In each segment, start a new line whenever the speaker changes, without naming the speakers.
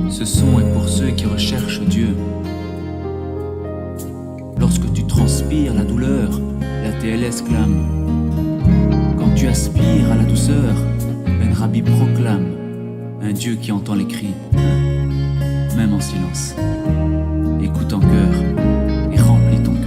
Ce son est pour ceux qui recherchent Dieu. Lorsque tu transpires la douleur, la TLS clame. Quand tu aspires à la douceur, Ben Rabbi proclame un Dieu qui entend les cris, même en silence. Écoute en cœur et remplis ton cœur.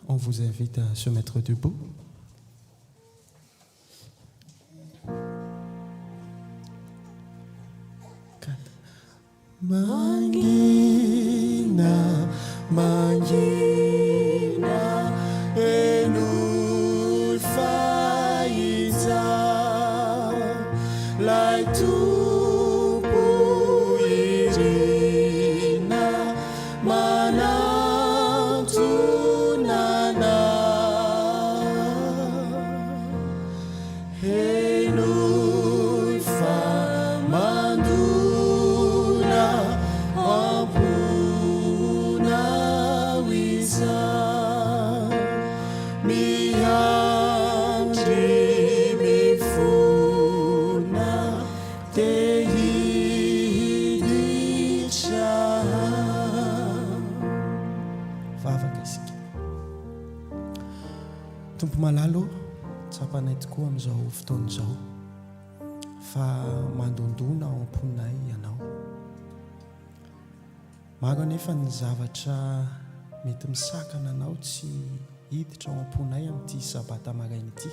On vous invite à se mettre debout. Mangina, mangina, enul faita, lai tu puirina, manantunana, enul fa manduna, ampuna wisa, miandri mifuna, tehidicha. Vavakasika. Tompo malalo, tsapanay tokoa amin'izao fotoan'izao fa mandondona ao am-ponay ianao. maro anefa ny zavatra mety misakana anao tsy hiditra ao am-ponay amin'ity sabata maraina ity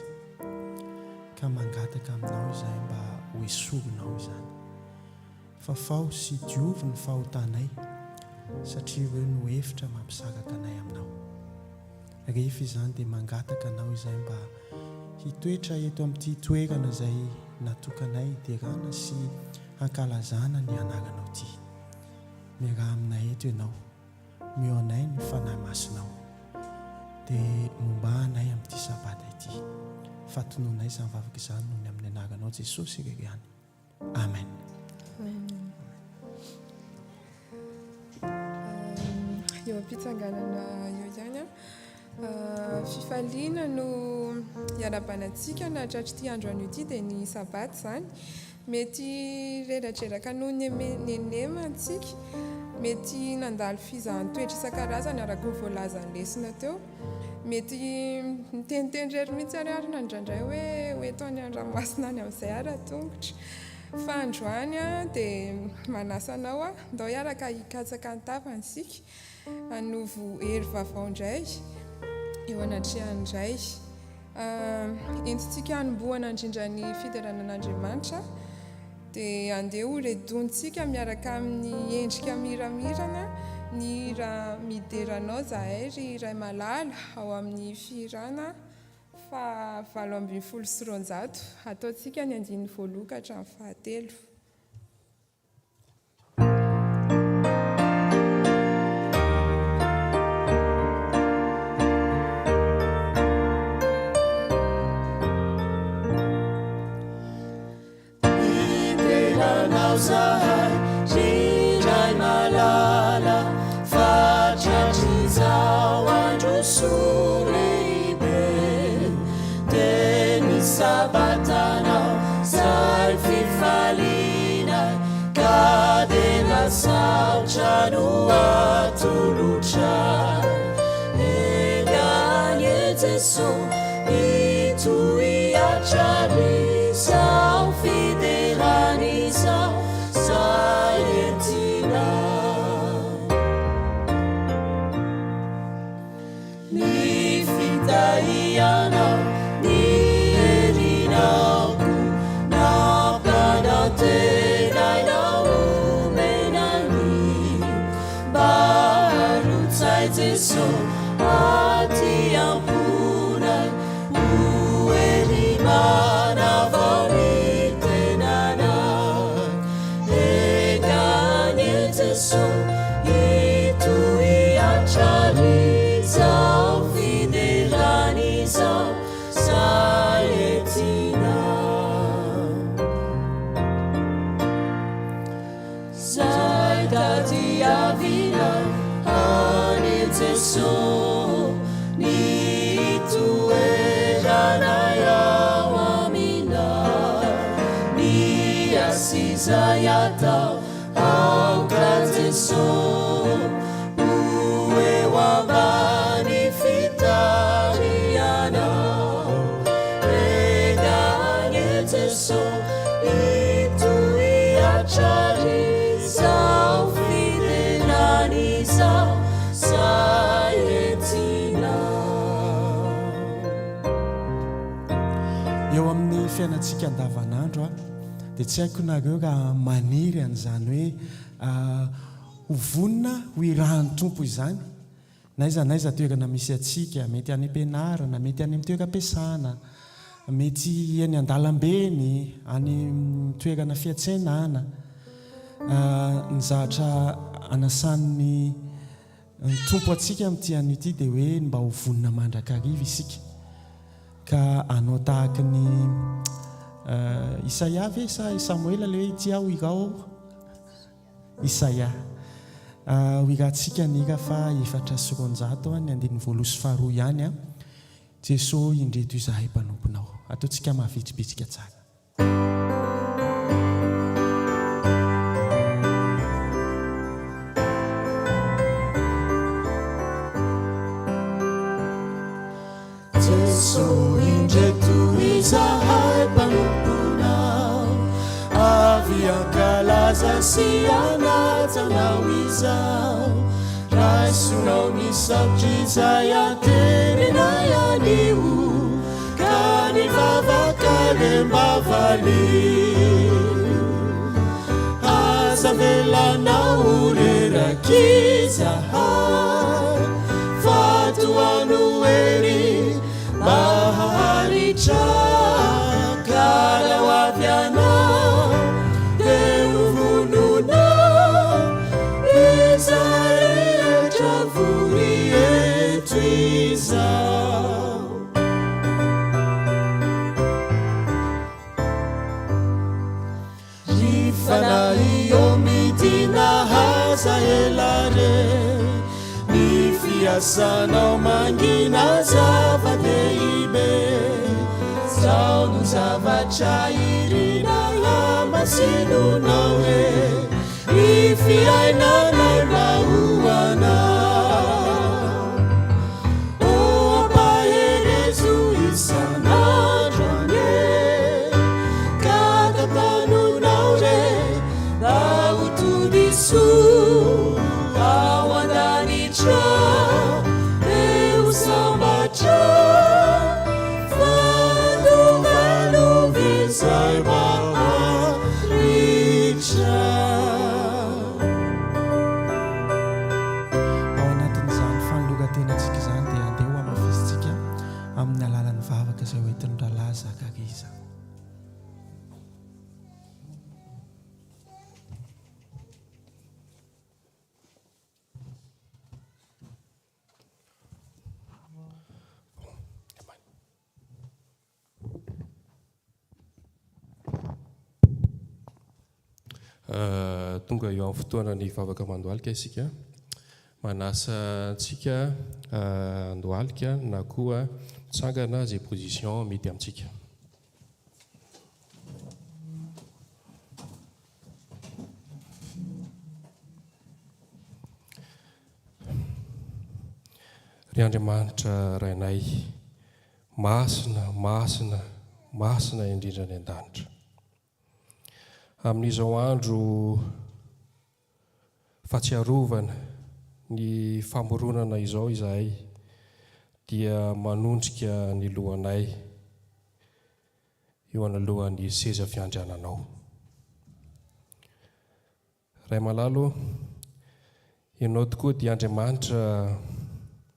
ka mangataka aminao izay mba hoesorinao izany fa fao sy diovy ny fahotanay satria ireo no hevitra mampisaraka anay aminao rehefa izany dia mangataka anao izay mba hitoetra eto amin'ity toerana izay natokanay hiderana sy hankalazana ny anaranao ity miaraha aminay eto ianao mio anay ny fanahy masinao dia momba anay amin'ity sabata ity fatonoanay izany vavaka izany noho ny amin'ny anaranao Jesosy irery any amen.
Eo am-pitsanganana eo ihany fifaliana no iarabanantsika nahatratra ity andro anio ity dia ny sabaty izany mety reradreraka noho ny nenema antsika mety nandalo fizahan-toetra isan-karazany araka ny voalazany lesona teo mety miteniteny mihitsy ariarina indraindray hoe taony an-dranomasina any amin'izay ara-tongotra fa androany dia manasa anao ndao iaraka hikatsaka ny tavantsika hanovo hery vaovao indray eo anatrehany indray entintsika hanombohana indrindra ny fideranan'Andriamanitra dia andeha ho redontsika miaraka amin'ny endrika miramirana ny hira mideranao zahay ry iray malala ao amin'ny firana fa 8:20 ataontsika ny 9 ka hatramin'ny 13.
Zahay iray malala fatratr'izao andro solehibe dia ny sabatanao zay fifaliana ka dia nasaotra no atolotra egany Jesosy itoy atrarizao fideranizao So ati ampunai ueri mana voni tenana eganye Jesu itu iachari zao fidelani zao saetina saitati avina Jesu ni tuerana ya wamina ni asiza yata aukla Jesu uwe wabani fitariana eganye Jesu itu iachari zao fidelani zao
eo amin'ny fiainantsika andavanandro dia tsy haiko nareo raha maniry an'izany hoe hovonina ho irahan'ny tompo izany naiza toerana misy atsika mety any am-pianarana mety any amin'ny toeram-piasana mety any an-dalambeny any toerana fiantsenana ny zahatra anasan'ny ny tompo atsika amin'ity anio ity dia hoe mba ho vonina mandrakariva isika ka anao tahaka ny Isaia ve sa Samuela le hoe ity aho irao Isaia ho irantsika ny hira fa 400 ny 102 ihany Jesosy indreto izahay mpanomponao ataontsika mahavitsibitsika tsara.
So indreto izahay mpanomponao avy ankalaza sy anatanao izao raha sonao ny saotry izay aterina ianio ka ny vavaka lembavaly aza velanao rerakizahay fatoano ery maharitra kalao avy anao de hovonona izarehetra vory eto izao rifanaio midina haza elare ny fiasanao mangina zava-dehibe zao no zavatra irina amasinonao e ny fiainanay mahoanao o ampaherezo isan'androne ka tatanonao re mba ho todiso ao andanitra eo sambatra fadovanovizay maharitra
ao anatin'izany fanologan-tenantsika izany dia andeha ho amafizitsika amin'ny alalan'ny vavaka izay hoentin'ny rahalahy Zakariza.
Tonga eo amin'ny fotoana ny vavaka mandohalika isika manasa antsika andohalika na koa mitsangana zay position mety amintsika. Ry Andriamanitra rainay masina masina masina indrindra ny an-danitra amin'izao andro fatsiarovana ny famoronana izao izahay dia manondrika ny lohanay eo analohan'ny seza fiandriananao. Ray malalo, ianao tokoa dia Andriamanitra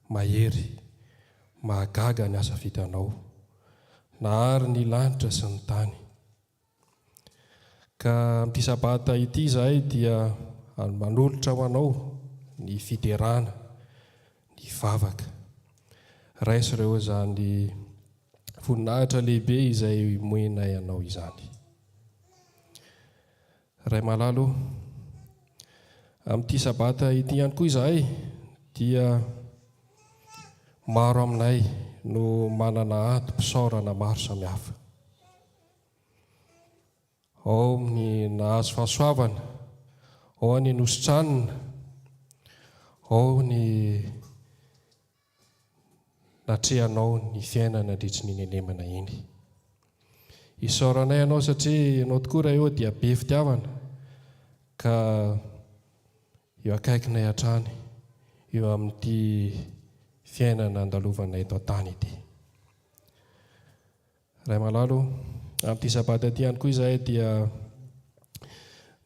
mahery mahagaga ny asa vitanao nahary ny lanitra sy ny tany. Ka amin'ity sabata ity izahay dia manolotra ho anao ny fiderana, ny vavaka. Raisy ireo izany voninahitra lehibe izay moenay anao izany. Ray malalo, amin'ity sabata ity ihany koa izahay dia maro aminay no manana adi-pisaorana maro samihafa. Ao ny nahazo fahasoavana, ao ny nositranina, ao ny natrehanao ny fiainana andritry ny nenemana iny. Isaoranay ianao satria ianao tokoa raha eo dia be fitiavana ka eo akaikinay hatrany eo amin'ity fiainana andalovanay eto an-tany ity. Ray malalo, amin'ity sabata ity ihany koa izahay dia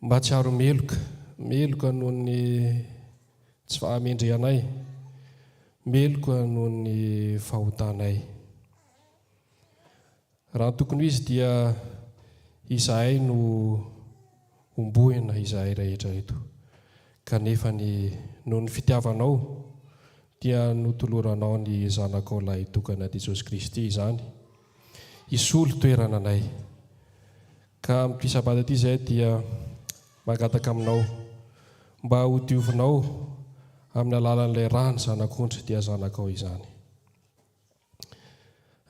mba tsy aro meloka noho ny tsy fahamendrehanay, meloka noho ny fahotanay. Raha tokony izy dia izahay no ombohina izahay rehetra eto, kanefa noho ny fitiavanao dia notoloranao ny zanakao lahy tokana ty Jesosy Kristy izany isolo toerana anay. Ka amin'ity sabata ity izahay dia mangataka aminao mba ho diovinao amin'ny alalan'ilay rano zanak'ondry dia zanakao izany.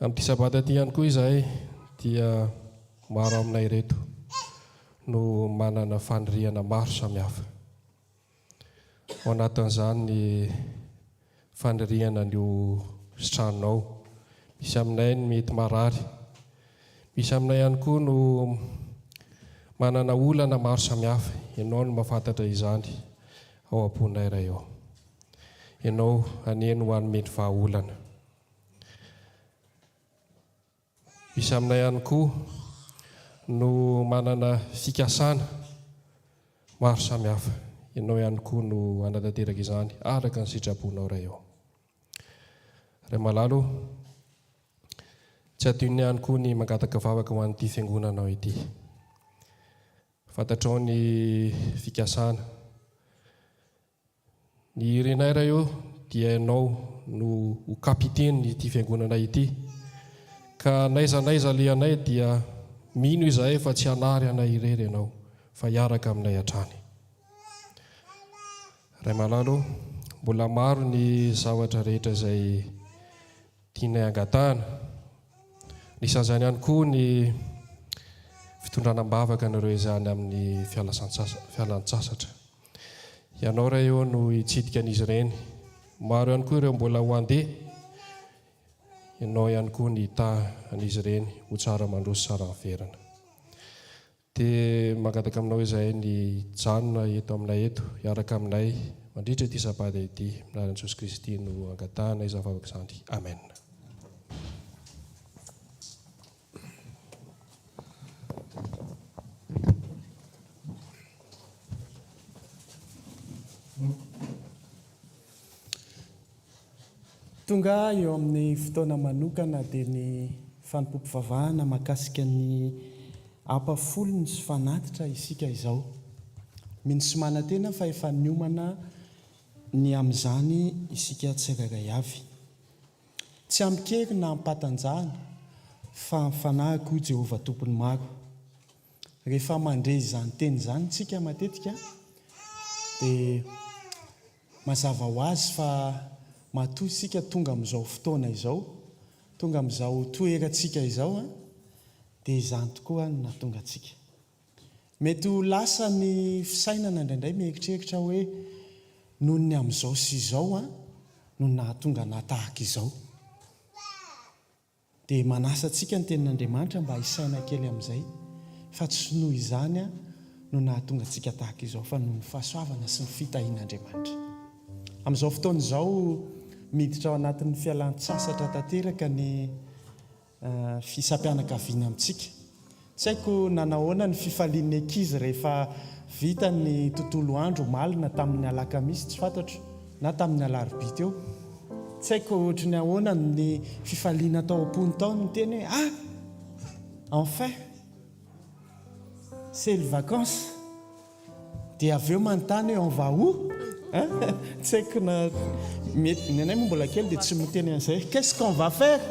Amin'ity sabata ity ihany koa izahay dia maro aminay reto no manana faniriana maro samihafa. Ao anatin'izany ny faniriana nio sitranonao. Misy aminay ny mety marary, misy aminay ihany koa no manana olana maro samihafa, ianao no mahafantatra izany ao am-ponay iray ao. Ianao aneny ho an'ny mety vahaolana. Misy aminay ihany koa no manana fikasana maro samihafa. Ianao ihany koa no anatanteraka izany araka ny sitraponao iray ao. Ray malalo, tsy adinony ihany koa ny mangataka vavaka ho an'ity fiangonanao ity. Fantatrao ny fikasana. Ny renay iray eo dia ianao no ho kapiteny ity fiangonanay ity. Ka naizanaiza le anay dia mino izahay fa tsy hanary anay irery ianao, fa hiaraka aminay hatrany. Ray malalo, mbola maro ny zavatra rehetra izay tianay angatahana. Nisan'izany ihany koa ny fitondranam-bavaka nareo izany amin'ny fialan-tsasatra. Ianao ray eo no hitsidika an'izy ireny. Maro ihany koa ireo mbola ho andeha. Ianao ihany koa ny hita an'izy ireny ho tsara mandroso tsara miverana. Dia mangataka aminao izahay ny janona eto aminay eto, hiaraka aminay mandritra ity sabata ity, anaran'i Jesosy Kristy no angatahana izany vavaka izany. Amen.
Tonga eo amin'ny fotoana manokana dia ny fanompoam-pivavahana mahakasika ny ampafolony sy fanatitra isika izao. Mino sy manantena fa efa niomana ny amin'izany isika tsirairay avy. Tsy amikery na ampatanjahana fa mifanahiko Jehovah tompony maro. Rehefa mandre izany teny izany tsika matetika dia mazava ho azy fa matoa isika tonga amin'izao fotoana izao, tonga amin'izao toerantsika izao, dia izany tokoa no nahatonga antsika. Mety ho lasa ny fisainana indraindray mieritreritra hoe noho ny amin'izao sy izao no nahatonga natahaka izao. Dia manasa antsika ny tenin'Andriamanitra mba hisaina kely amin'izay, fa tsy noho izany no nahatonga antsika tahaka izao, fa noho ny fahasoavana sy ny fitahian'Andriamanitra. Amin'izao fotoana izao miditra ao anatin'ny fialan-tsasatra tanteraka ny fisam-pianakaviana amintsika. Tsy haiko nanahoana ny fifalian'ny ankizy rehefa vita ny tontolo andro malina tamin'ny alakamisy, tsy fantatro, na tamin'ny alarobia teo. Tsy haiko ohatra ny ahoana ny fifaliana tao am-pony tao ny teny hoe enfin c'est les vacances. Dia avy eo manontany hoe on va où? Tsy haiko na mety ny anay moa mbola kely dia tsy miteny an'izay. Qu'est-ce qu'on va faire?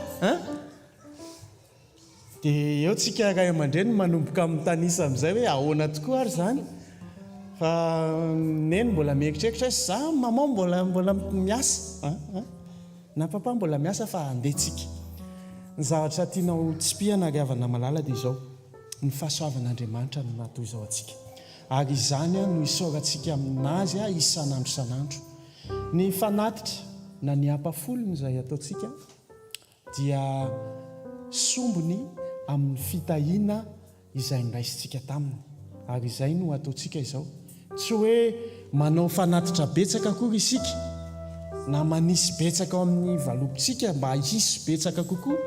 Dia eo tsika ray aman-dreny manomboka amin'ny tanisa amin'izay hoe ahoana tokoa ary izany. Fa neny mbola mieritreritra hoe za maman mbola miasa. Na papa mbola miasa fa handeha tsika. Ny zavatra tianao tsipihana ary havana malala dia izao. Ny fahasoavan'Andriamanitra no natoy izao antsika. Ary izany no isaorantsika aminazy isan'andro isan'andro. Ny fanatitra na ny ampafolony izay ataontsika dia sombony amin'ny fitahiana izay niraisintsika taminy. Ary izay no ataontsika izao. Tsy hoe manao fanatitra betsaka akory isika, na manisy betsaka ao amin'ny valopitsika mba hisy betsaka kokoa,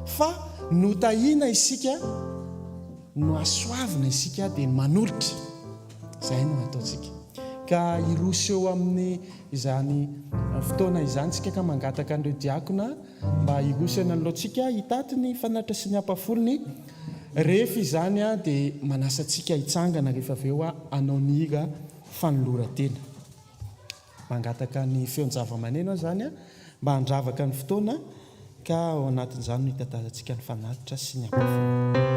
fa no tahiana isika, no asoavina isika dia manolotra. Izay no ataontsika. Ka iroseo amin'ny izany fotoana izany tsika ka mangataka an'ireo diakona mba irosena alohantsika hitaty ny fanatitra sy ny ampafolony. Rehefa izany dia manasa antsika hitsangana rehefa avy eo hanao ny hira fanoloran-tena. Mangataka ny feon-java-maneno izany mba handravaka ny fotoana, ka ao anatin'izany no hitantarantsika ny fanatitra sy ny ampafolony.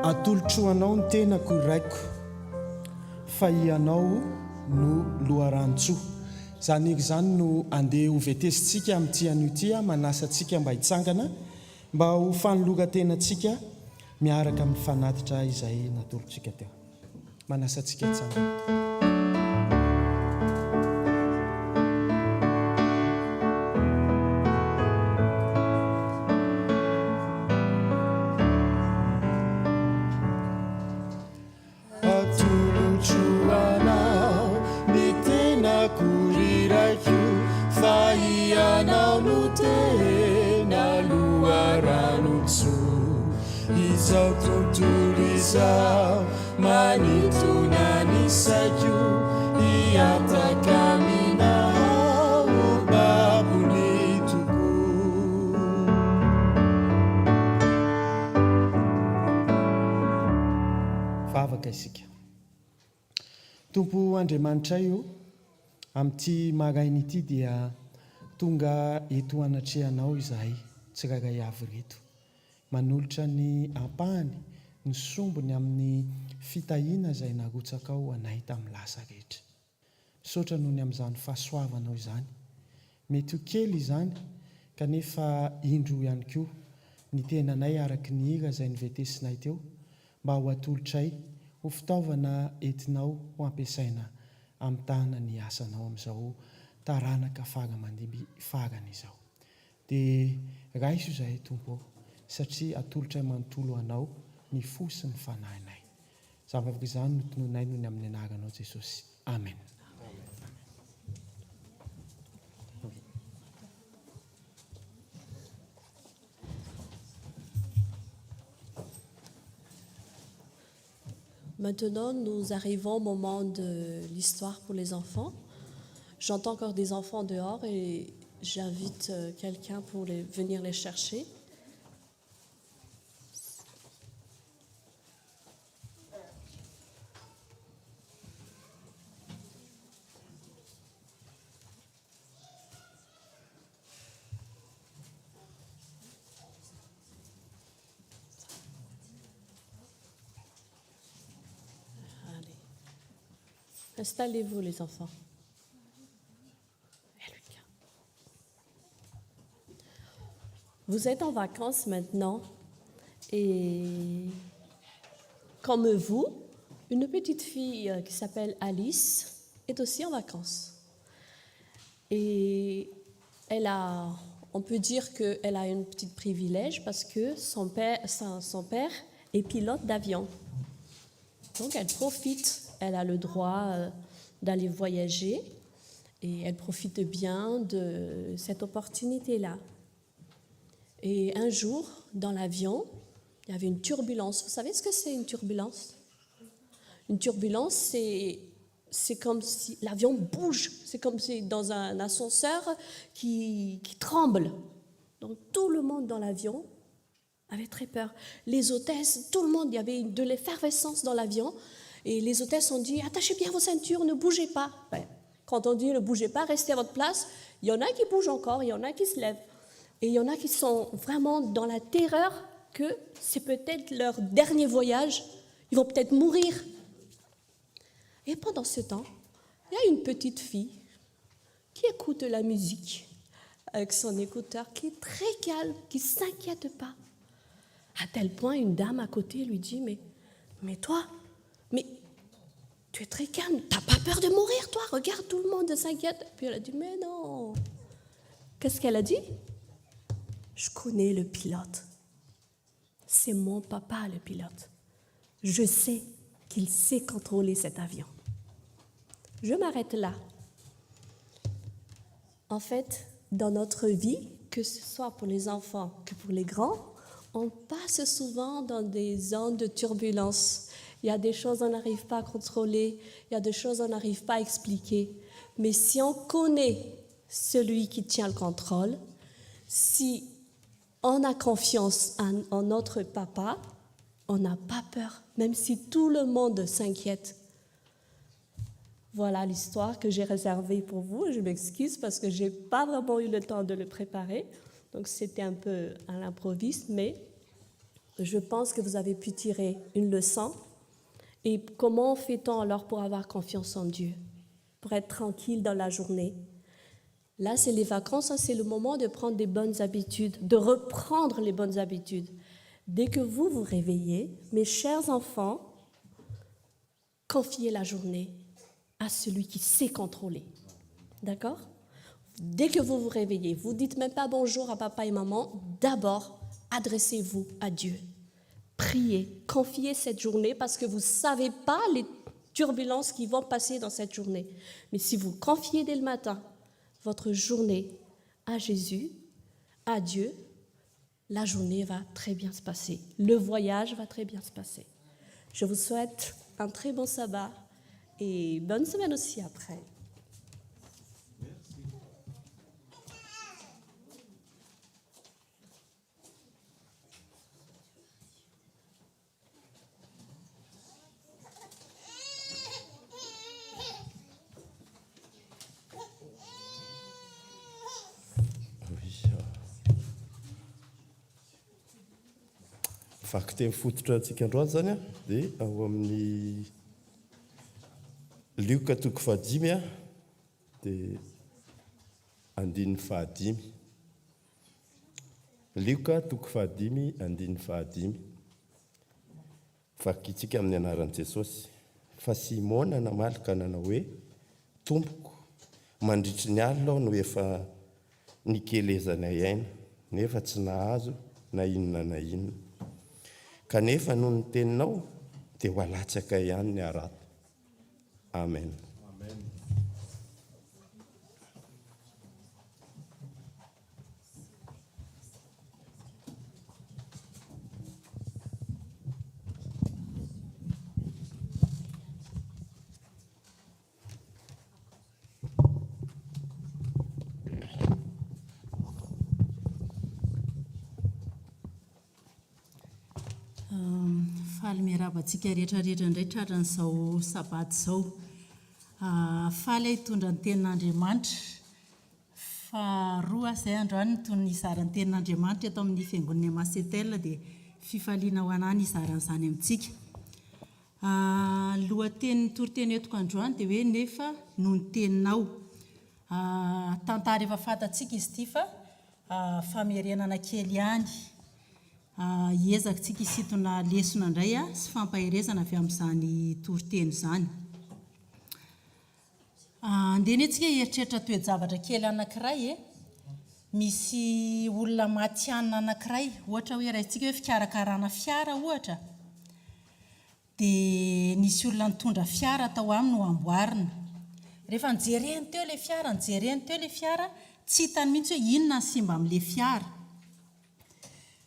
atolotroanao ny tenako iraiko fa ianao no loharantsoa. Zany eky zany no andeha ho vetesitsika amin'ity an'ity manasa antsika mba hitsangana mba ho fanoloran-tenantsika miaraka amin'ny fanatitra izay natolotsika teo. Manasa antsika hitsangana.
Izao tontolo izao manintona ny saiko hiataka aminao o babony tokoa.
Vavaka isika. Tompo Andriamanitra io amin'ity maraina ity dia tonga eto anatrehanao izahay tsiraray avy reto. Manolotra ny ampahany, ny sombony amin'ny fitahiana izay narotsakao anay tamin'ny lasa rehetra. Misaotra noho ny amin'izany fahasoavanao izany. Mety ho kely izany, kanefa indro ihany koa ny tenanay araky ny hira izay nivetesinay teo, mba ho atolotray ho fitaovana entinao ho ampiasaina amin'ny tana ny asanao amin'izao taranaka fara-mandimby farany izao. Dia raiso izahay Tompo, satria atolotra manontolo anao ny fo sy ny fanahinay. Zavavaka izany no tononay noho ny amin'ny anaranao Jesosy. Amen.
Maintenant, nous arrivons au moment de l'histoire pour les enfants. J'entends encore des enfants dehors et j'invite quelqu'un pour venir les chercher. Installez-vous les enfants. Vous êtes en vacances maintenant et comme vous, une petite fille qui s'appelle Alice est aussi en vacances. Et on peut dire qu'elle a un petit privilège parce que son père est pilote d'avion. Donc elle profite. Elle a le droit d'aller voyager et elle profite bien de cette opportunité-là. Et un jour, dans l'avion, il y avait une turbulence. Vous savez ce que c'est une turbulence? Une turbulence, c'est comme si l'avion bouge. C'est comme si dans un ascenseur qui tremble. Donc tout le monde dans l'avion avait très peur. Les hôtesses, tout le monde, il y avait de l'effervescence dans l'avion. Et les hôtesses ont dit, attachez bien vos ceintures, ne bougez pas. Ouais. Quand on dit ne bougez pas, restez à votre place, il y en a qui bougent encore, il y en a qui se lèvent. Et il y en a qui sont vraiment dans la terreur que c'est peut-être leur dernier voyage, ils vont peut-être mourir. Et pendant ce temps, il y a une petite fille qui écoute la musique avec son écouteur, qui est très calme, qui ne s'inquiète pas. À tel point, une dame à côté lui dit, mais toi, mais tu es très calme, t'as pas peur de mourir, toi? Regarde, tout le monde s'inquiète. Puis elle a dit, mais non. Qu'est-ce qu'elle a dit? Je connais le pilote. C'est mon papa, le pilote. Je sais qu'il sait contrôler cet avion. Je m'arrête là. En fait, dans notre vie, que ce soit pour les enfants que pour les grands, on passe souvent dans des zones de turbulence. Il y a des choses qu'on n'arrive pas à contrôler, il y a des choses qu'on n'arrive pas à expliquer. Mais si on connaît celui qui tient le contrôle, si on a confiance en notre papa, on n'a pas peur, même si tout le monde s'inquiète. Voilà l'histoire que j'ai réservée pour vous. Je m'excuse parce que je n'ai pas vraiment eu le temps de le préparer. Donc c'était un peu à l'improviste, mais je pense que vous avez pu tirer une leçon. Et comment fait-on alors pour avoir confiance en Dieu, pour être tranquille dans la journée? Là, c'est les vacances, hein, c'est le moment de prendre des bonnes habitudes, de reprendre les bonnes habitudes. Dès que vous vous réveillez, mes chers enfants, confiez la journée à celui qui sait contrôler. D'accord? Dès que vous vous réveillez, vous ne dites même pas bonjour à papa et maman. D'abord, adressez-vous à Dieu. Priez, confiez cette journée parce que vous ne savez pas les turbulences qui vont passer dans cette journée. Mais si vous confiez dès le matin votre journée à Jésus, à Dieu, la journée va très bien se passer. Le voyage va très bien se passer. Je vous souhaite un très bon sabbat et bonne semaine aussi après.
Vaky teny fototra antsika androany zany a dia ao amin'ny lioka toko 5 a dia 5. Lioka toko 5 5. Vakitsika amin'ny anaran'i Jesosy. Fa Simona namaly ka nanao hoe tompoko mandritry ny alina aho no efa nikelezana iaina nefa tsy nahazo na inona na inona. Kanefa noho ny teninao dia ho alatsaka ihany ny arato. Amen.
Faly miarabantsika rehetrarehetra indray tratran'izao sabaty izao. Faly hitondra ny tenin'Andriamanitra. Faharoa izay androany toy ny izarany tenin'Andriamanitra eto amin'ny fiangonana Masetel dia fifaliana ho anahy ny izaran'izany amintsika. Lohateny toriteny etoko androany dia hoe nefa noho ny teninao. Tantara efa fantatsika izy ity fa famerenana kely ihany. Hiezaka tsika hisintona lesona indray sy fampaherezana avy amin'izany toriteny izany. Andeha antsika hieritreritra toe-javatra kely anankiray. Misy olona matianina anankiray, ohatra hoe raintsika hoe fikarakarana fiara ohatra. Dia nisy olona nitondra fiara tao aminy no amboarina. Rehefa nijereny teo ilay fiara, tsy hitany mihitsy hoe inona ny simba amin'ilay fiara.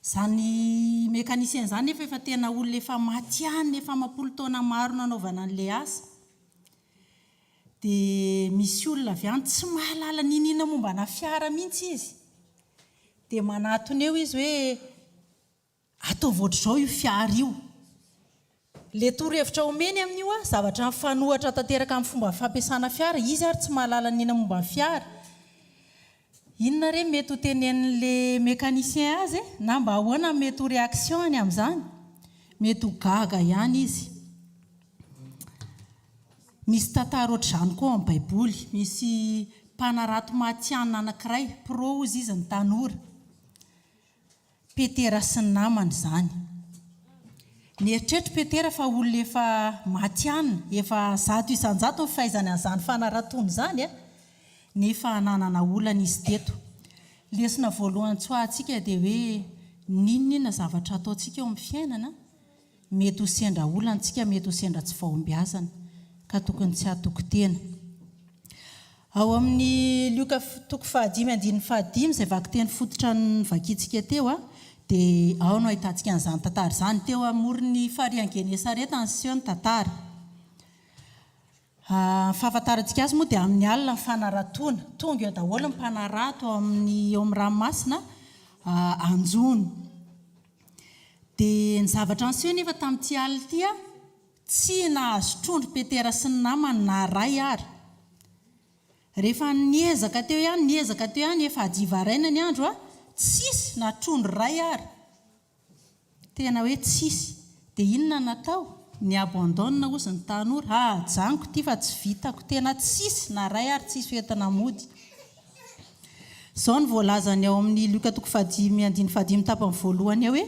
Zany mekanisien izany efa tena olona efa matianina, efa mampolo taona maro nanaovana an'ilay asa. Dia misy olona avy any tsy mahalala ninina mombana fiara mihitsy izy. Dia manatona eo izy hoe ataovy ohatr'izao io fiara io. Ilay torohevitra omeny amin'io zavatra mifanohitra tanteraka amin'ny fomba fampiasana fiara, izy ary tsy mahalala ninina momba ny fiara. Inona re mety ho tenenin'ilay mekanisien azy na mba ahoana mety ho réaction-ny amin'izany? Mety ho gaga ihany izy. Misy tantara ohatr'izany koa amin'ny Baiboly. Misy mpanarato matianina anankiray, prôzy izy ny tanora. Petera sy ny namany izany. Nieritreritra Petera fa olona efa matianina, efa 100 ny fahaizany an'izany fanaratony izany nefa nanana olana izy teto. Lesona voalohany tsoahantsika dia hoe ninona zavatra ataontsika eo amin'ny fiainana mety ho sendra olantsika, mety ho sendra tsy fahombiazana ka tokony tsy hatoko tena. Ao amin'ny Lioka toko 5:5 izay vaky teny fototra ny vakitsika teo dia ao no ahitantsika an'izany tantara izany. Teo amoron'ny farihan'i Genesareta ny seho ny tantara. Fahafantarantsika azy moa dia amin'ny alina ny fanaratona. Tonga eo daholo ny mpanarato eo amin'ny ranomasina anjono. Dia ny zavatra niseho nefa tamin'ity alina ity tsy nahazo trondro Petera sy ny namany na ray ary. Rehefa niezaka teo ihany efa hadiva haraina ny andro tsisy na trondro ray ary. tena hoe tsisy dia inona natao ny abandonna ozy ny tanora janiko ty fa tsy vitako tena tsisy na ray ary tsisy hoentina mody izao ny voalazany ao amin'ny Luka 5:5 tapany voalohany eo hoe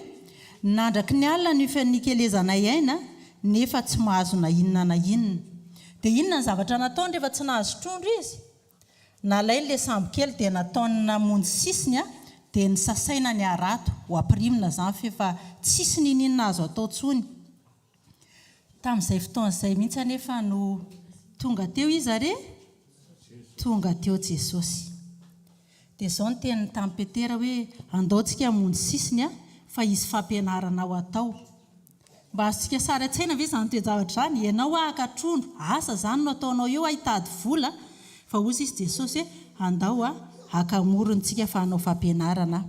nandraky ny alina ny fanikelezana iaina nefa tsy mahazo na inona na inona dia inona ny zavatra nataony rehefa tsy nahazo trondro izy nalainy le sambo kely dia nataony namonjy sisiny dia ny sasaina ny arato ho ampirimina zany fefa tsisy ninina azo atao tsony tamin'izay fotoana izay mihitsy anefa no tonga teo izy are tonga teo Jesosy dia izao ny teniny tamin'ny Petera hoe andaontsika hamonjy sisiny fa izy fampianarana ao atao mba azontsika sara tsaina ve izany toe-javatra zany ianao ahaka trondro asa zany no ataonao eo ahitady vola fa ozy izy Jesosy hoe andao hakamorontsika fa hanao fampianarana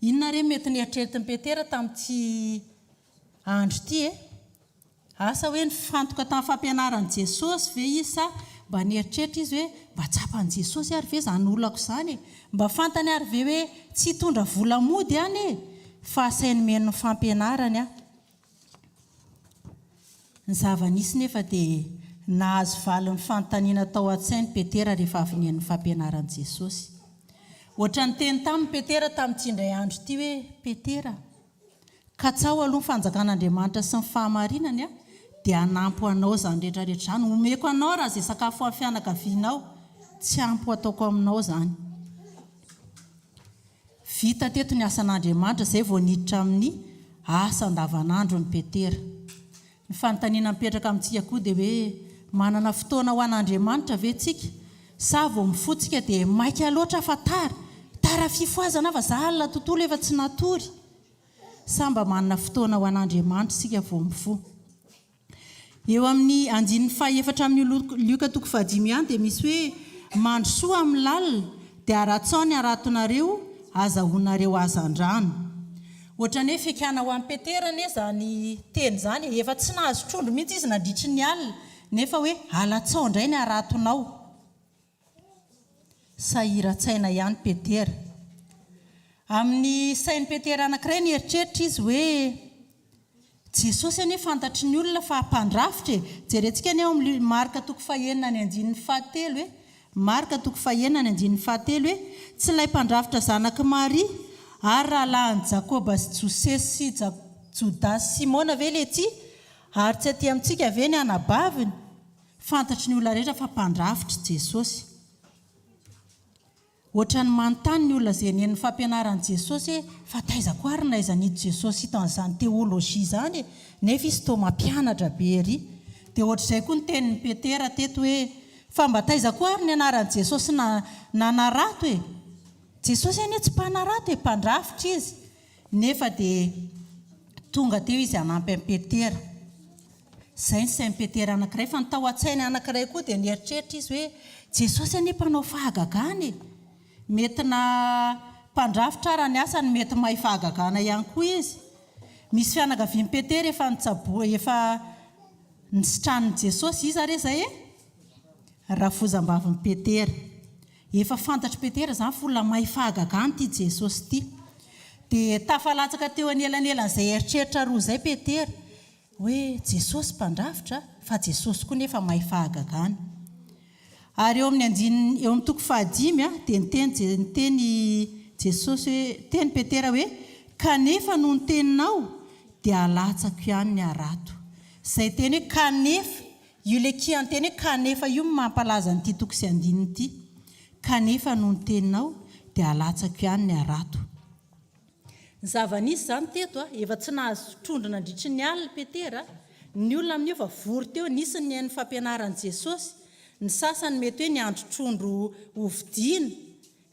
inona re mety nieritreritiny Petera tamin'ity andro ity asa hoe ny fantoka tamin'ny fampianaran'i Jesosy ve izy sa mba nieritreritra izy hoe mba tsapan'i Jesosy ary ve zany olako izany mba fantany ary ve hoe tsy hitondra vola mody any fa asainy men'ny fampianarany ny zava-nisy nefa dia nahazo valin'ny fanontaniana tao an-tsainy Petera rehefa avy nien'ny fampianaran'i Jesosy ohatra ny teny tamin'ny Petera tamin'ity indray andro ity hoe Petera katsao aloha ny fanjakan'Andriamanitra sy ny fahamarinany dia anampy anao zany rehetrarehetra zany omeko anao raha izay sakafo amin'ny fianakavianao tsy ampy ataoko aminao zany vita teto ny asan'Andriamanitra izay vao niditra amin'ny asa andavanandro ny Petera ny fanontaniana mipetraka amintsika koa dia hoe manana fotoana ho an'Andriamanitra ve tsika sa vao mifotsika dia maika loatra fa tara fifoazana fa za alina tontolo efa tsy natory sa mba manana fotoana ho an'Andriamanitra sika vao mifo eo amin'ny 4 amin'ny Luka 5 dia misy hoe mandro soa amin'ny lalina dia aratsao ny aratonareo azahoanareo azan-drano ohatra ny hoe fikana ho an'ny Petera ne zany teny zany efa tsy nahazo trondro mihitsy izy nandritry ny alina nefa hoe alatsao indray ny aratonao sahiran-tsaina ihany Petera amin'ny sain'ny Petera anankiray nieritreritra izy hoe Jesosy anie fantatry ny olona fa mpandrafitra jerentsika ny ao amin'ny Marka 9:7 hoe Marka 9:7 hoe tsy ilay mpandrafitra zanaky Maria ary rahalahin'i Jakoba sy Josesy sy Jodasy Simona ve le ty ary tsy aty amintsika ve ny anabaviny fantatry ny olona rehetra fa mpandrafitra Jesosy ohatra ny manontany ny olona izay nen'ny fampianaran'i Jesosy fa taizako ary naizan'ito Jesosy hita an'izany teolojia zany nefa izy toa mampianatra be ery dia ohatr'izay koa ny tenin'ny Petera teto hoe fa mba taizako ary ny anaran'i Jesosy nanarato Jesosy anie tsy mpanarato mpandrafitra izy nefa dia tonga teo izy hanampy an'i Petera izay ny sain'i Petera anankiray fa ny tao an-tsainy anankiray koa dia nieritreritra izy hoe Jesosy anie mpanao fahagagana mety na mpandrafitra ara ny asany mety mahay fahagagana ihany koa izy misy fianakavian'i Petera efa nisitranin'i Jesosy izy are zay rafozam-bavin'i Petera efa fantatry Petera zany fa olona mahay fahagagana ty Jesosy ty dia tafalatsaka teo anelanelan'izay eritreritra roa zay Petera hoe Jesosy mpandrafitra fa Jesosy koa nefa mahay fahagagana ary eo amin'ny 5 dia niteny Jesosy hoe teny Petera hoe kanefa noho ny teninao dia alatsako ihany ny arato izay teny hoe kanefa io le kiany teny hoe kanefa io mampalaza nyity toko sy andininy ity kanefa noho ny teninao dia alatsako ihany ny arato ny zava-nisy zany teto efa tsy nahazo trondro nandritry ny alina Petera ny olona amin'io fa vory teo nisy ny hain'ny fampianaran'i Jesosy ny sasany mety hoe niandro trondro hovidiana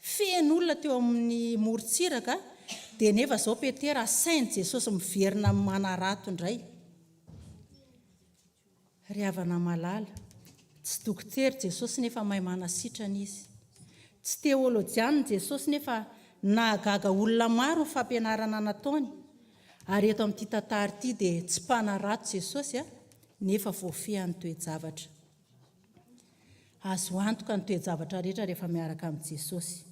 feno olona teo amin'ny morontsiraka dia nefa izao Petera sain'i Jesosy miverina manarato indray ry havana malala tsy dokotera Jesosy nefa mahay manasitrana izy tsy teolojiana Jesosy nefa nahagaga olona maro ny fampianarana nataony ary eto amin'ity tantara ity dia tsy mpanarato Jesosy nefa voafehany toe-javatra azo antoka ny toe-javatra rehetra rehefa miaraka amin'i Jesosy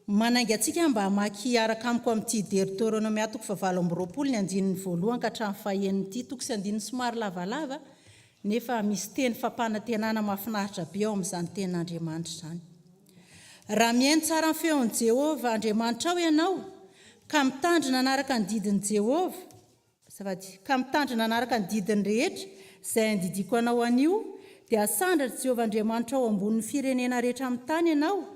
manainga antsika mba hamaky araka amiko amin'ity Deutéronome toko 7:20 ny andininy voalohany ka hatramin'ny fahaenity toko sy andininy somary lavalava nefa misy teny fampanantenana mahafinaritra be ao amin'izany tenin'Andriamanitra izany. Raha mihaino tsara ny feon'i Jehovah Andriamanitra ao ianao ka mitandrina anaraka ny didin'i Jehovah ka mitandrina anaraka ny didiny rehetra izay andidiko anao anio dia asandratra Jehovah Andriamanitra ao ambonin'ny firenena rehetra amin'ny tany ianao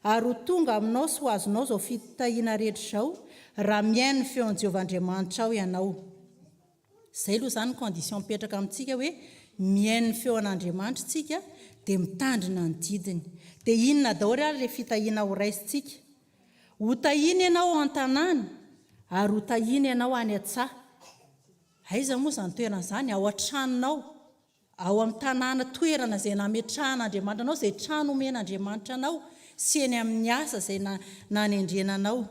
ary ho tonga aminao sy ho azonao izao fitahiana rehetra izao raha mihaino ny feon'i Jehovah Andriamanitra ao ianao. Izay aloha izany ny condition mipetraka amintsika hoe mihaino ny feon'Andriamanitra tsika dia mitandrina ny didiny. Dia inona daholo ary ilay fitahiana ho raisintsika? Ho tahina ianao ao an-tanàna ary ho tahina ianao any an-tsaha. Aiza moa izany toerana izany? Ao an-tranonao, ao amin'ny tanàna toerana izay nametrahan'Andriamanitra anao, izay trano omen'Andriamanitra anao sy eny amin'ny asa izay nanendrenanao.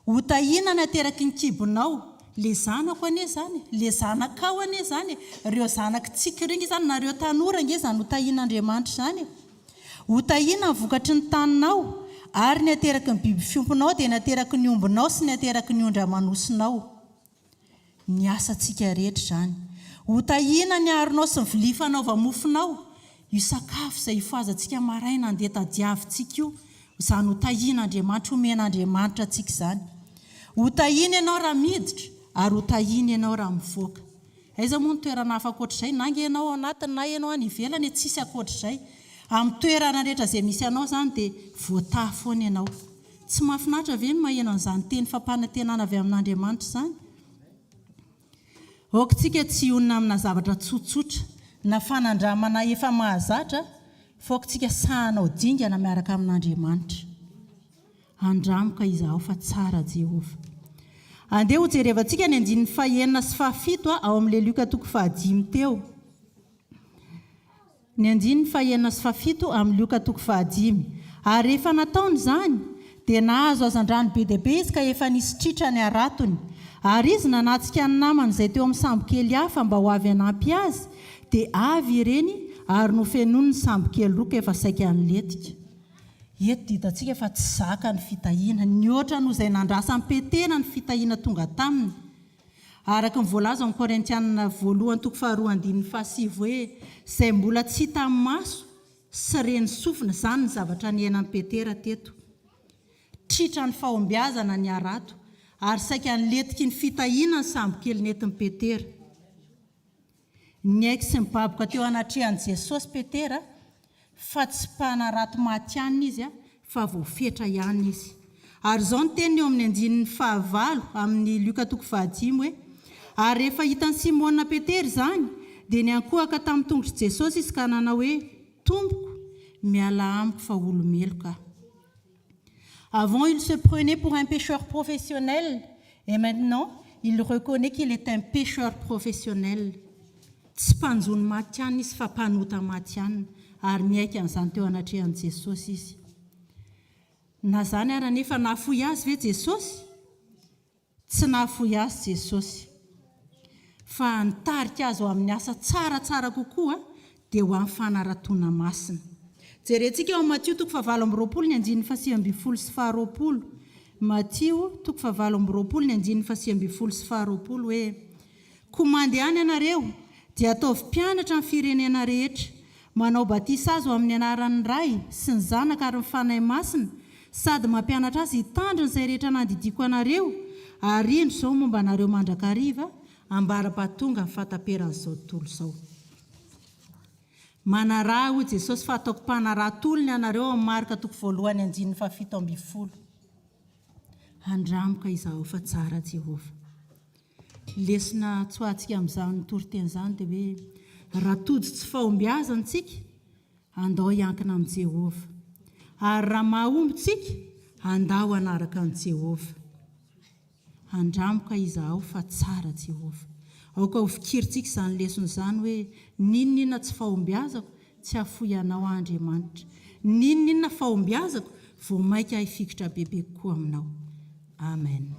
Ho tahina ny ateraky ny kibonao. Le zanako anie zany, le zanakao anie zany, reo zanakitsika regny zany na reo tanora nge zany ho tahin'Andriamanitra zany. Ho tahina ny vokatry ny taninao ary ny ateraky ny biby fiompinao dia ny ateraky ny ombinao sy ny ateraky ny ondra-manosinao. Ny asantsika rehetra zany. Ho tahina ny aronao sy ny vilia fanaova-mofonao. Io sakafo izay ifoazantsika maraina andeha tadiavintsika io, izany ho tahin'Andriamanitra, omen'Andriamanitra antsika izany. Ho tahina ianao raha miditra ary ho tahina ianao raha mivoaka. Aiza moa ny toerana hafa ankoatr'izay? Na nge ianao ao anatiny na ianao any ivelany tsisy ankoatr'izay. Amin'ny toerana rehetra izay misy anao zany dia voataha foana ianao. Tsy mahafinaritra ve ny maheno an'izany teny fampanantenana avy amin'Andriamanitra izany? Aokantsika tsy onona amina zavatra tsotsotra na fanandramana efa mahazatra, fa aokantsika sahanao dingana miaraka amin'Andriamanitra. Andramika izaho fa tsara Jehovah. Andeha ho jerevantsika ny andininy 4 sy 7 ao amin'ilay Luka toko 5 teo. Ny andininy 4 sy 7 amin'ny Luka toko 5. Ary rehefa nataony izany dia nahazo hazan-drano be dia be izy ka efa nisy tritra ny aratony. Ary izy nanatsika ny namany izay teo amin'ny sambo kely hafa mba ho avy hanampy azy, dia avy ireny ary nofenony ny sambo kely roa ka efa saika niletika. Eto ditantsika fa tsy zaka ny fitahiana, ny oatra noho izay nandrasa petena ny fitahiana tonga taminy. Araka ny voalaza amin'ny Korintianina 1:2-7 hoe izay mbola tsy hita amin'ny maso sy reny sofina izany ny zavatra niainan'i Petera teto. Tritra ny fahombiazana ny arato ary saika niletiky ny fitahiana ny sambo kely nentin'i Petera. Ny aiky sy mibaboka teo anatrehan'i Jesosy Petera fa tsy mpanarato maty-anina izy fa voafetra ihany izy. Ary izao ny teniny eo amin'ny andininy 9 amin'ny Luka toko 5 hoe ary rehefa hitan'i Simona Petera izany dia niankohaka tamin'ny tongotry Jesosy izy ka nanao hoe tompoko, miala amiko fa olomeloka aho. Avant, il se prenait pour un pêcheur professionnel et maintenant, il reconnaît qu'il est un pêcheur professionnel. Tsy mpanjony maty-anina izy fa mpanota maty-anina. Ary miaiky an'izany teo anatrehan'i Jesosy izy. Na zany ary nefa nahafoy azy ve Jesosy? Tsy nahafoy azy Jesosy. Fa nitarika azy ao amin'ny asa tsaratsara kokoa dia ho amin'ny fanaratoana masina. Jerentsika ao Matthieu toko 7:20 ny andininy 8 sy 20. Matthieu toko 7:20 ny andininy 8 sy 20 hoe koa mandeha any ianareo dia ataovy mpianatra amin'ny firenena rehetra, manao batisa azy ao amin'ny anaran'ny Ray sy ny Zanaka ary ny Fanahy Masina, sady mampianatra azy hitandrina izay rehetra nandidiko anareo, ary indro izao momba anareo mandrakariva ambara-pahatonga ny fahataperan'izao tontolo izao. Manaraha hoy Jesosy fa ataoko mpanarahantolony anareo amin'ny Marka toko 1:7. Andramika izaho fa tsara Jehovah. Lesona tsy hoantsika amin'izany nytory-teny izany dia hoe raha tojo tsy fahombiazantsika, andao hiankina amin'ny Jehovah. Ary raha mahombontsika, andao hanaraka amin'ny Jehovah. Andramika izaho fa tsara Jehovah. Aoka ho fikirintsika izany lesona izany hoe ninona tsy fahombiazako tsy hafoy anao Andriamanitra. Ninona fahombiazako vao maika hifikitra bebe kokoa aminao. Amen.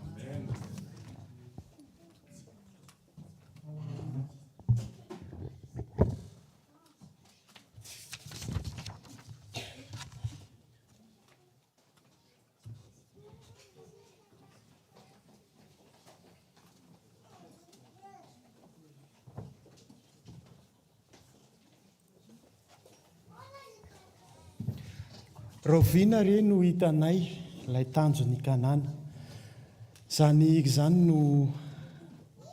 Raoviana re no hitanay ilay tanjo ny kanana. Zany zany no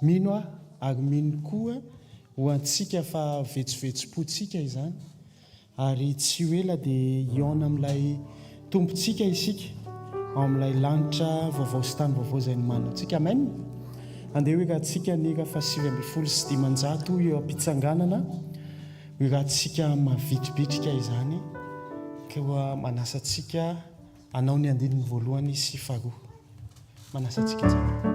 mino ary mino koa ho antsika fa vetsovetsom-potsika izany. Ary tsy ho ela dia iona amin'ilay tompontsika isika ao amin'ilay lanitra vaovao sy tany vaovao izay ny manontsika. Amen. Andeha hoerantsika ny ka fa 7:5 eo am-pitsanganana. Hoerantsika mavitribitrika izany. Ka manasantsika anao ny andininy voalohany sy faharoa. Manasantsika tsara.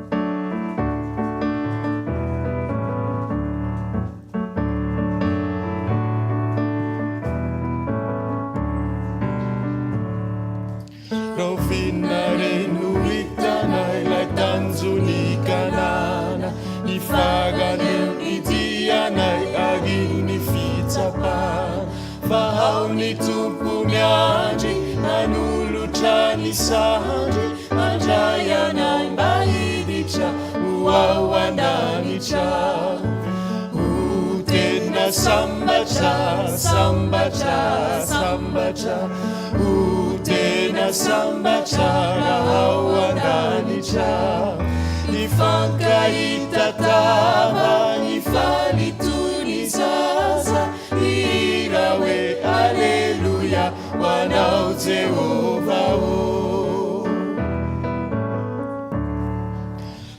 Raoviana re no hitanay ilay tanjony kanana, ny farany idianay ary ny fitsapana. Fa ao ny tompo miandry nanolotra ny sandry, mandray anay mba hiditra ho ao an-danitra. Ho tena sambatra, sambatra, sambatra, ho tena sambatra raha ao an-danitra. Ifankahita tava, ifaly toy ny zaza, hira hoe aleluia ho anao Jehova o.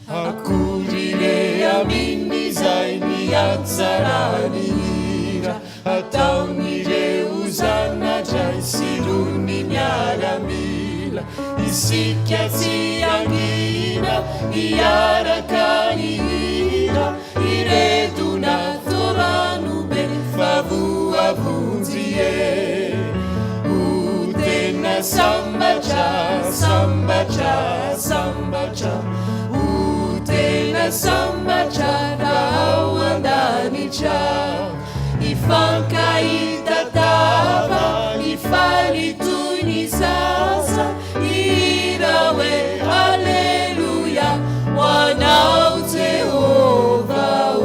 Akory re aminy izay niantsarany hira, ataon'ireo zanadray sy rony miaramila. Isika tsy angina hiaraka ny hira, iredona torano be fa voavonjy e. Ho tena sambatra, sambatra, sambatra, ho tena sambatra raha ao an-danitra. Ifankahita tava, ifaly toy ny zaza, hira hoe aleluia ho anao Jehova o.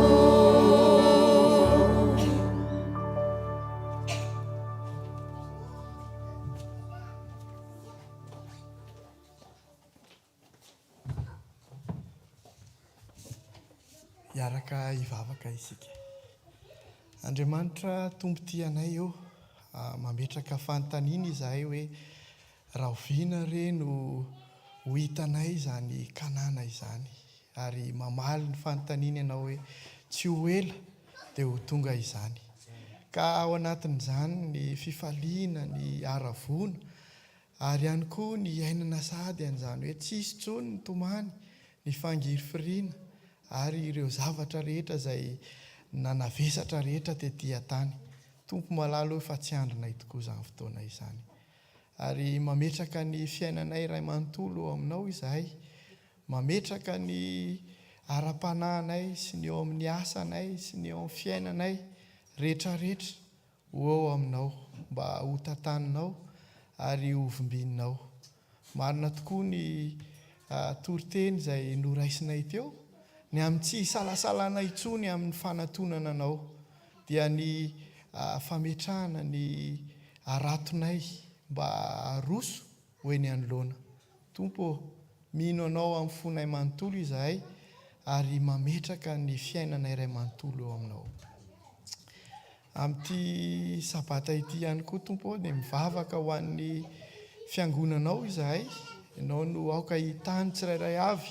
Iaraka ivavaka isika. Andriamanitra tompo tianay eo, mametraka fanontaniana izahay hoe rahoviana re no ho hitanay izany kanana izany. Ary mamaly ny fanontaniana ianao hoe tsy ho ela dia ho tonga izany. Ka ao anatin'izany ny fifaliana, ny haravona, ary ihany koa ny ainana sady an'izany hoe tsisy intsony ny tomany, ny fangirifiriana ary ireo zavatra rehetra izay nanavesatra rehetra tetỳ tany. Tompo malalo hoe fa tsy andronay tokoa izany fotoana izany. Ary mametraka ny fiainanay iray manontolo eo aminao izahay, mametraka ny ara-panahinay sy ny eo amin'ny asanay sy ny eo amin'ny fiainanay rehetrarehetra ho eo aminao, mba ho tantaninao ary ho vimbinao. Marina tokoa ny toriteny izay noraisinay teo, ny amin'ny tsy salasalana intsony amin'ny fanatonana anao, dia ny fametrahana ny aratonay mba aroso hoe ny anoloana. Tompo, mino anao amin'ny fonay manontolo izahay ary mametraka ny fiainana iray manontolo eo aminao. Amin'ity sabata ity ihany koa Tompo dia mivavaka ho an'ny fiangonanao izahay. Ianao no aoka hitany tsirairay avy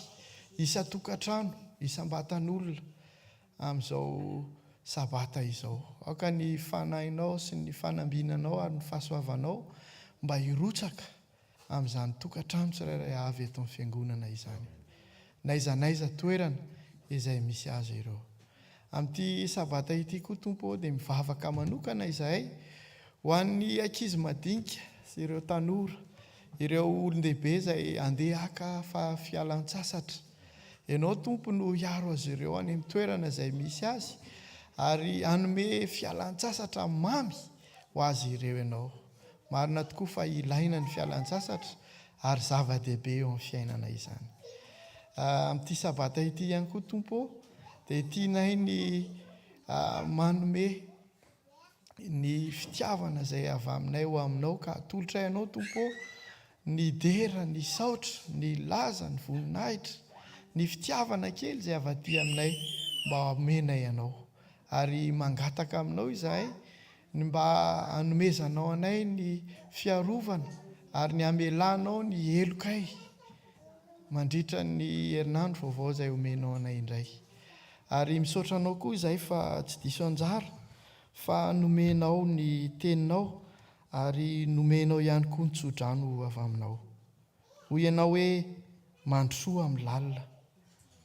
isa-tokantrano, isam-batan'olona amin'izao sabata izao. Aoka ny fanahinao sy ny fanambinanao ary ny fahasoavanao mba hirotsaka amin'izany tokantrano tsirairay avy eto amin'ny fiangonana izany. Naizanaiza toerana izay misy azy ireo. Amin'ity sabata ity koa Tompo dia mivavaka manokana izahay ho an'ny ankizy madinika sy ireo tanora, ireo olon-dehibe izay andeha haka fa fialan-tsasatra. Ianao Tompo no hiaro azy ireo any amin'ny toerana izay misy azy ary hanome fialan-tsasatra mamy ho azy ireo ianao. Marina tokoa fa ilaina ny fialan-tsasatra ary zava-dehibe eo amin'ny fiainana izany. Amin'ity sabata ity ihany koa Tompo dia tianay ny manome ny fitiavana izay avy aminay ho aminao ka atolotra ianao tompo ny dera ny saotra ny laza ny voninahitra ny fitiavana kely izay avy aty aminay mba amenay ianao ary mangataka aminao izahay ny mba hanomezanao anay ny fiarovana ary ny amelanao ny elokay mandritra ny herinandro vaovao izay omenao anay indray ary misaotra anao koa izahay fa tsy diso anjara fa nomenao ny teninao ary nomenao ihany koa ny tsodrano avy aminao hoy ianao hoe mandrosoa amin'ny lalina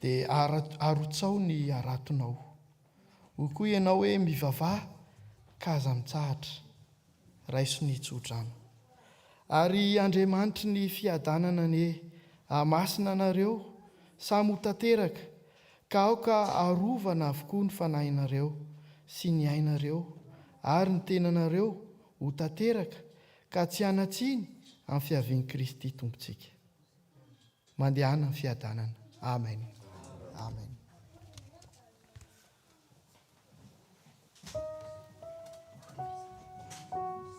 dia arotsao ny aratonao hoy koa ianao hoe mivavaha ka aza mitsahatra raiso ny tsodrano ary Andriamanitry ny fiadanana ny hamasina anareo samy ho tanteraka ka aoka arovana avokoa ny fanahinareo sy ny ainareo ary ny tenanareo ho tanteraka ka tsy hanatsiny amin'ny fiavian'i Kristy tompontsika. Mandehana ny fiadanana. Amen. Amen.